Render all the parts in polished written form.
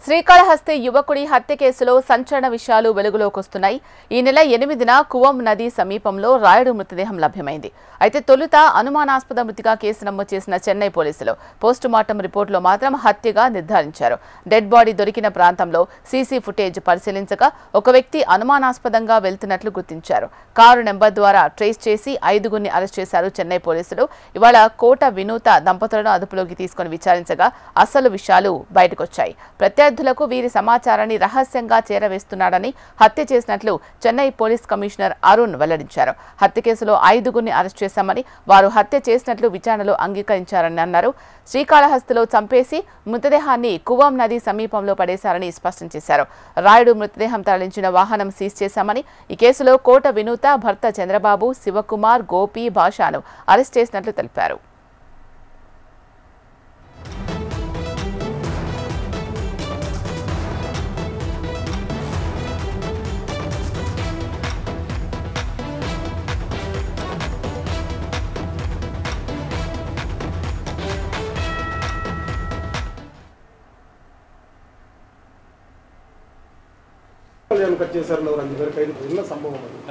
శ్రీకాళహస్తి యువకుడి హత్య కేసులో సంచలన విషయాలు వెలుగులోకి వస్తున్నాయి. ఈ నెల 8న కువం నది సమీపంలో రాయుడు మృతదేహం లభ్యమైంది. అయితే తొలుత అనుమానాస్పద మృతిగా కేసు నమోదు చేసిన చెన్నై పోలీసులు పోస్టుమార్టం రిపోర్టులో మాత్రం హత్యగా నిర్ధారించారు. డెడ్ బాడీ దొరికిన ప్రాంతంలో సీసీ ఫుటేజ్ పరిశీలించగా ఒక వ్యక్తి అనుమానాస్పదంగా వెళ్తున్నట్లు గుర్తించారు. కారు నెంబర్ ద్వారా ట్రేస్ చేసి 5గురిని అరెస్ట్ చేశారు చెన్నై పోలీసులు. ఇవాళ కోట వినూత దంపతులను అదుపులోకి తీసుకుని విచారించగా అసలు విషయాలు బయటకొచ్చాయి. ప్రత్యర్థులకు వీరి సమాచారాన్ని రహస్యంగా చేరవేస్తున్నాడని హత్య చేసినట్లు చెన్నై పోలీస్ కమిషనర్ అరుణ్ వెల్లడించారు. హత్య కేసులో 5గురిని అరెస్ట్ చేశామని, వారు హత్య చేసినట్లు విచారణలో అంగీకరించారని అన్నారు. శ్రీకాళహస్తిలో చంపేసి మృతదేహాన్ని కువం నది సమీపంలో పడేశారని స్పష్టం చేశారు. రాయుడు మృతదేహం తరలించిన వాహనం సీజ్ చేశామని, ఈ కేసులో కోట వినూత భర్త చంద్రబాబు, శివకుమార్, గోపి, భాషను అరెస్ట్ చేసినట్లు తెలిపారు.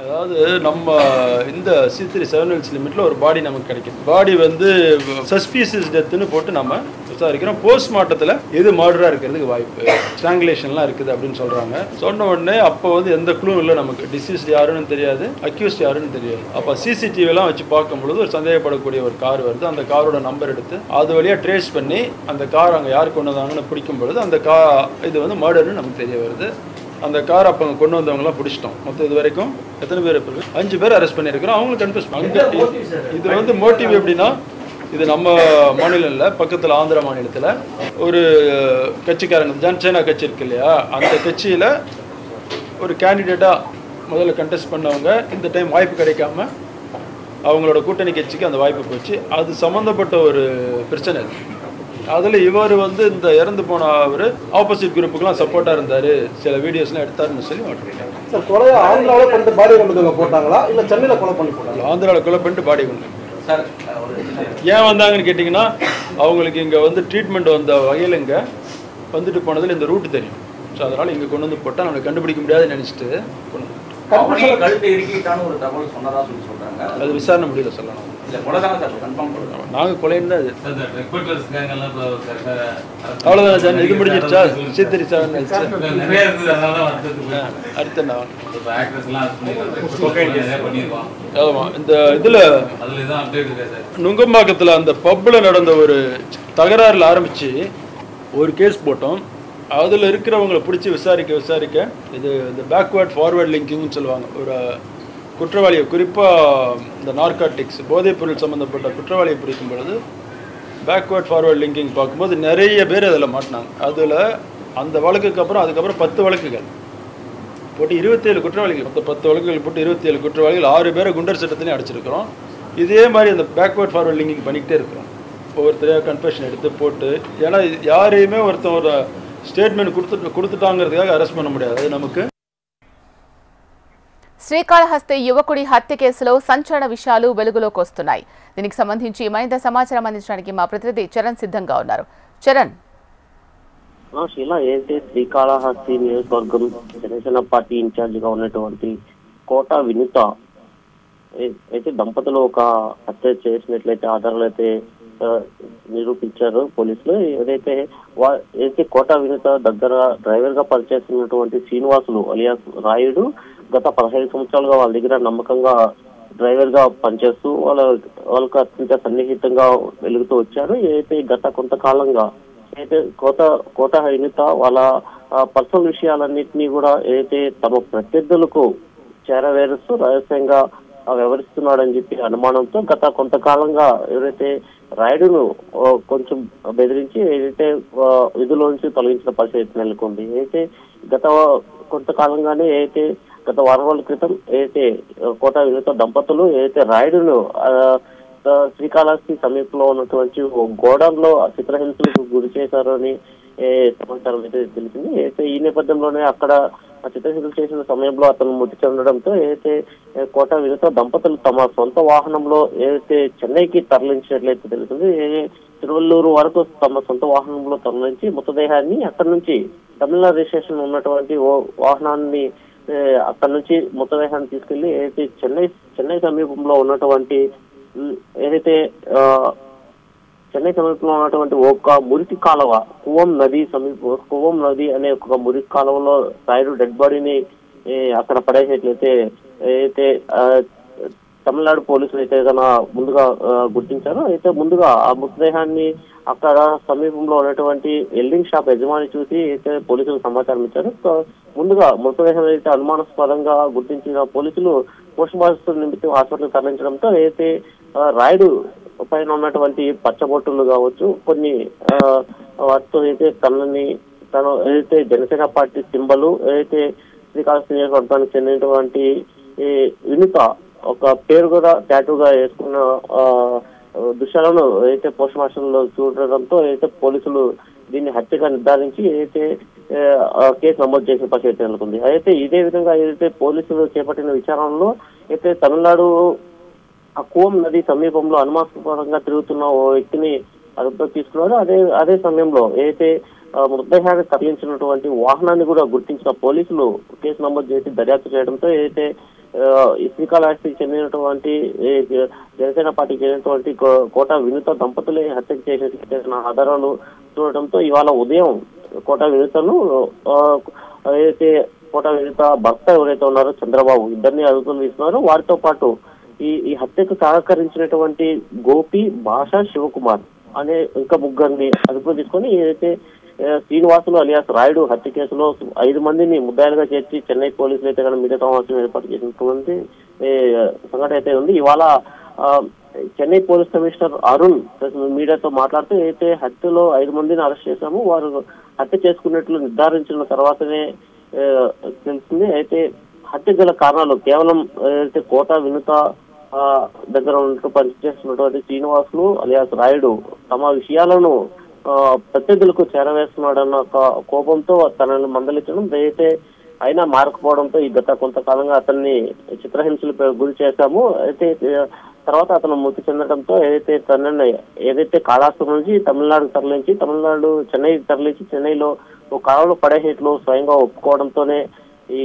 அதாவது நம்ம இந்த C3 7 Hills லிமிட்ல ஒரு பாடி நமக்கு கிடைக்கும். பாடி வந்து சஸ்பீசியஸ் டெத்னு போட்டு நம்ம விசாரிக்கிறோம். போஸ்ட்மார்ட்டத்தில் எது மர்டரா இருக்கிறதுக்கு வாய்ப்பு, ஸ்ட்ராங்குலேஷன்லாம் இருக்குது அப்படின்னு சொல்றாங்க. சொன்ன உடனே அப்போ வந்து எந்த க்ளூ இல்லை, நமக்கு டிசீஸ்ட் யாருன்னு தெரியாது, அக்யூஸ்ட் யாருன்னு தெரியாது. அப்போ சிசிடிவிலாம் வச்சு பார்க்கும்பொழுது ஒரு சந்தேகப்படக்கூடிய ஒரு கார் வருது. அந்த காரோட நம்பர் எடுத்து அது வழியாக ட்ரேஸ் பண்ணி அந்த கார் அங்கே யார் கொண்டு வந்தாங்கன்னு பிடிக்கும் பொழுது அந்த இது வந்து மர்டர்னு நமக்கு தெரிய வருது. அந்த கார் அப்போ கொண்டு வந்தவங்களாம் பிடிச்சிட்டோம். மொத்தம் இது வரைக்கும் எத்தனை பேர் இருக்கு? 5 பேர் அரெஸ்ட் பண்ணியிருக்கிறோம். அவங்களுக்கு கன்ஃபியூஸ் இது வந்து மோட்டிவ் எப்படின்னா, இது நம்ம மாநிலம் இல்லை, பக்கத்தில் ஆந்திர மாநிலத்தில் ஒரு கட்சிக்காரங்க ஜனசேனா கட்சி இருக்கு இல்லையா, அந்த கட்சியில் ஒரு கேண்டிடேட்டாக முதல்ல கண்டெஸ்ட் பண்ணவங்க இந்த டைம் வாய்ப்பு கிடைக்காம அவங்களோட கூட்டணி கட்சிக்கு அந்த வாய்ப்பு போச்சு. அது சம்மந்தப்பட்ட ஒரு பிரச்சனை. அதில் இவர் வந்து இந்த இறந்து போன அவர் ஆப்போசிட் குரூப்புக்கெல்லாம் சப்போர்ட்டாக இருந்தார், சில வீடியோஸ்லாம் எடுத்தாருன்னு சொல்லி மாட்டிருக்காங்க. சார், கொலையை ஆந்திராவில் பண்ணிட்டு பாடி கொண்டு போட்டாங்களா இல்லை சென்னையில் கொலை பண்ணி போட்டாங்களா? ஆந்திராவில் கொலை பண்ணிட்டு பாடி கொண்டு சார் ஏன் வந்தாங்கன்னு கேட்டிங்கன்னா, அவங்களுக்கு இங்கே வந்து ட்ரீட்மெண்ட் வந்த வகையில் இங்கே வந்துட்டு போனதில் இந்த ரூட் தெரியும். ஸோ அதனால் இங்கே கொண்டு வந்து போட்டால் நம்மளுக்கு கண்டுபிடிக்க முடியாதுன்னு நினச்சிட்டு கொண்டு வந்து கழுத்தை இறுக்கிட்டான்னு ஒரு தகவல் சொன்னதாக சொல்லி சொல்கிறாங்க. அது விசாரணை முடியல சொல்லணும். நாங்கள் கொலைன்னு தான் இது. அவ்வளோதான் சார், இது முடிஞ்சிருச்சா? C3 7 Hills அடுத்த என்ன ஆமாம், இந்த இதில் நுங்கம்பாக்கத்தில் அந்த பப்பில் நடந்த ஒரு தகராறில் ஆரம்பித்து ஒரு கேஸ் போட்டோம். அதில் இருக்கிறவங்களை பிடிச்சி விசாரிக்க இது இந்த பேக்வேர்ட் ஃபார்வேர்ட் லிங்கிங்னு சொல்லுவாங்க. ஒரு குற்றவாளியை, குறிப்பாக இந்த நார்காட்டிக்ஸ் போதைப்பொருள் சம்மந்தப்பட்ட குற்றவாளியை பிடிக்கும் பொழுது பேக்வேர்ட் ஃபார்வேர்ட் லிங்கிங் பார்க்கும்போது நிறைய பேர் அதில் மாட்டினாங்க. அதில் அந்த வழக்குக்கு அப்புறம் அதுக்கப்புறம் 10 வழக்குகள் போட்டு 27 குற்றவாளிகள், மொத்தம் 10 வழக்குகள் போட்டு 27 குற்றவாளிகள், 6 பேரை குண்டர் சட்டத்திலையும் அடிச்சிருக்கிறோம். இதே மாதிரி அந்த பேக்வேர்ட் ஃபார்வேர்ட் லிங்கிங் பண்ணிக்கிட்டே இருக்கிறோம். ஒவ்வொருத்தரையாக கன்ஃபெஷன் எடுத்து போட்டு, ஏன்னா யாரையுமே ஒருத்தன் ஒரு ஸ்டேட்மெண்ட் கொடுத்துட்டாங்கிறதுக்காக அரெஸ்ட் பண்ண முடியாது. அது நமக்கு. శ్రీకాళహస్తి యువకుడి హత్య కేసులో సంచలన విషయాలు వెలుగులోకి వస్తున్నాయి. దీనికి సంబంధించి మరింత సమాచారం అందించడానికి మా ప్రతినిధి చరణ్ సిద్ధంగా ఉన్నారు. చరణ్, శీలా, ఏదైతే శ్రీకాళహస్తి నియోజకవర్గం జనసేన పార్టీ ఇన్ఛార్జ్ గా ఉన్నటువంటి కోట వినూత అయితే దంపతులు ఒక హత్య చేసినట్లయితే ఆధారాలు అయితే నిరూపించారు పోలీసులు. ఏదైతే కోట వినూత దగ్గర డ్రైవర్ గా పనిచేస్తున్నటువంటి శ్రీనివాసులు అలియాస్ రాయుడు గత 15 సంవత్సరాలుగా వాళ్ళ దగ్గర నమ్మకంగా డ్రైవర్ గా పనిచేస్తూ వాళ్ళకు అత్యంత సన్నిహితంగా వెలుగుతూ వచ్చారు. ఏదైతే గత కొంతకాలంగా అయితే కోట వినూత వాళ్ళ పర్సనల్ విషయాలన్నింటినీ కూడా ఏదైతే తమ ప్రత్యర్థులకు చేరవేరుస్తూ రహస్యంగా వ్యవహరిస్తున్నాడని చెప్పి అనుమానంతో గత కొంతకాలంగా ఎవరైతే రాయుడును కొంచెం బెదిరించి ఏదైతే విధుల్లోంచి తొలగించిన పరిస్థితి నెలకొంది. అయితే గత కొంతకాలంగానే గత వారం రోజుల క్రితం కోట వినూత దంపతులు రాయుడును శ్రీకాళహస్తి సమీపంలో ఉన్నటువంటి గోడౌన్లో చిత్రహింసలకు గురి చేశారని సమాచారం అయితే తెలిసింది. ఈ నేపథ్యంలోనే అక్కడ చిత్రహింసలు చేసిన సమయంలో అతను మృతి చెందడంతో కోట వినూత దంపతులు తమ సొంత వాహనంలో చెన్నైకి తరలించినట్లయితే తెలిసింది. తిరువల్లూరు వరకు తమ సొంత వాహనంలో తరలించి మృతదేహాన్ని అక్కడి నుంచి తమిళనాడు రిజిస్ట్రేషన్ ఉన్నటువంటి ఓ వాహనాన్ని అక్కడి నుంచి మృతదేహాన్ని తీసుకెళ్లి ఏదైతే చెన్నై సమీపంలో ఉన్నటువంటి ఏదైతే చెన్నై సమీపంలో ఉన్నటువంటి ఒక మురికి కాలువ కువం నది అనే ఒక మురికి కాలువలో రాయుడు డెడ్ బాడీని అక్కడ పడేసేట్లయితే అయితే తమిళనాడు పోలీసులు అయితే కన్నా ముందుగా గుర్తించారు. అయితే ముందుగా ఆ మృతదేహాన్ని అక్కడ సమీపంలో ఉన్నటువంటి వెల్డింగ్ షాప్ యజమాని చూసి అయితే పోలీసులకు సమాచారం ఇచ్చారు. ముందుగా మృతదేహం అయితే అనుమానాస్పదంగా గుర్తించిన పోలీసులు పోస్ట్ మార్టం నిమిత్తం హాస్పిటల్ తరలించడంతో అయితే రాయుడు పైన ఉన్నటువంటి పచ్చబొట్టులు కావచ్చు కొన్ని వాటితో అయితే తను ఏదైతే జనసేన పార్టీ సింబల్ ఏదైతే శ్రీకాళహస్తి నియోజకవర్గానికి చెందినటువంటి వినుత ఒక పేరు కూడా టాటూగా వేసుకున్న దృశ్యాలను అయితే పోస్ట్ మార్టం లో చూడడంతో అయితే పోలీసులు దీన్ని హత్యగా నిర్ధారించి అయితే కేసు నమోదు చేసిన పరిస్థితి నెలకొంది. అయితే ఇదే విధంగా ఏదైతే పోలీసులు చేపట్టిన విచారణలో అయితే తమిళనాడు ఆ కువం నది సమీపంలో అనుమానాస్పదంగా తిరుగుతున్న ఓ వ్యక్తిని అదుపులోకి తీసుకున్నారు. అదే సమయంలో ఏదైతే మృతదేహాన్ని తరలించినటువంటి వాహనాన్ని కూడా గుర్తించిన పోలీసులు కేసు నమోదు చేసి దర్యాప్తు చేయడంతో ఏదైతే ఈ శ్రీకాళహస్తికి చెందినటువంటి జనసేన పార్టీకి చెందినటువంటి కోట వినుత దంపతులే హత్యకు చేసిన ఆధారాలు చూడటంతో ఇవాళ ఉదయం కోట వినుతను ఏదైతే కోట వినుత భర్త ఎవరైతే ఉన్నారో చంద్రబాబు ఇద్దరిని అదుపులోకి తీసుకున్నారు. వారితో పాటు ఈ హత్యకు సహకరించినటువంటి గోపి భాష శివకుమార్ అనే ఇంకా ముగ్గురిని అదుపులో తీసుకొని ఏదైతే శ్రీనివాసులు అలియాస్ రాయుడు హత్య కేసులో 5 మందిని ముద్దాయిలుగా చేర్చి చెన్నై పోలీసులు అయితే కనుక మీడియా సమావేశం ఏర్పాటు చేసినటువంటి సంఘటన అయితే ఉంది. ఇవాళ చెన్నై పోలీస్ కమిషనర్ అరుణ్ మీడియాతో మాట్లాడుతూ అయితే హత్యలో 5 మందిని అరెస్ట్ చేశాము, వారు హత్య చేసుకున్నట్లు నిర్ధారించిన తర్వాతనే తెలిసింది. అయితే హత్య గల కారణాలు కేవలం ఏదైతే కోట వినుత దగ్గర ఉన్నట్టు పనిచేస్తున్నటువంటి శ్రీనివాసులు అలియాస్ రాయుడు తమ విషయాలను ప్రత్యర్థులకు చేరవేస్తున్నాడన్న కోపంతో తనను మందలించడం అయితే అయినా మారకపోవడంతో ఈ గత కొంతకాలంగా అతన్ని చిత్రహింసలు గురి చేశాము. అయితే తర్వాత అతను మృతి చెందడంతో ఏదైతే కాళహస్తి నుంచి చెన్నై తరలించి చెన్నైలో ఓ కాలంలో పడేసేట్లు స్వయంగా ఒప్పుకోవడంతోనే ఈ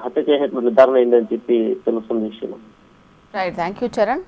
హత్య చేసేట్లు నిర్ధారణ అయిందని చెప్పి తెలుస్తుంది విషయం. Right, thank you Charan.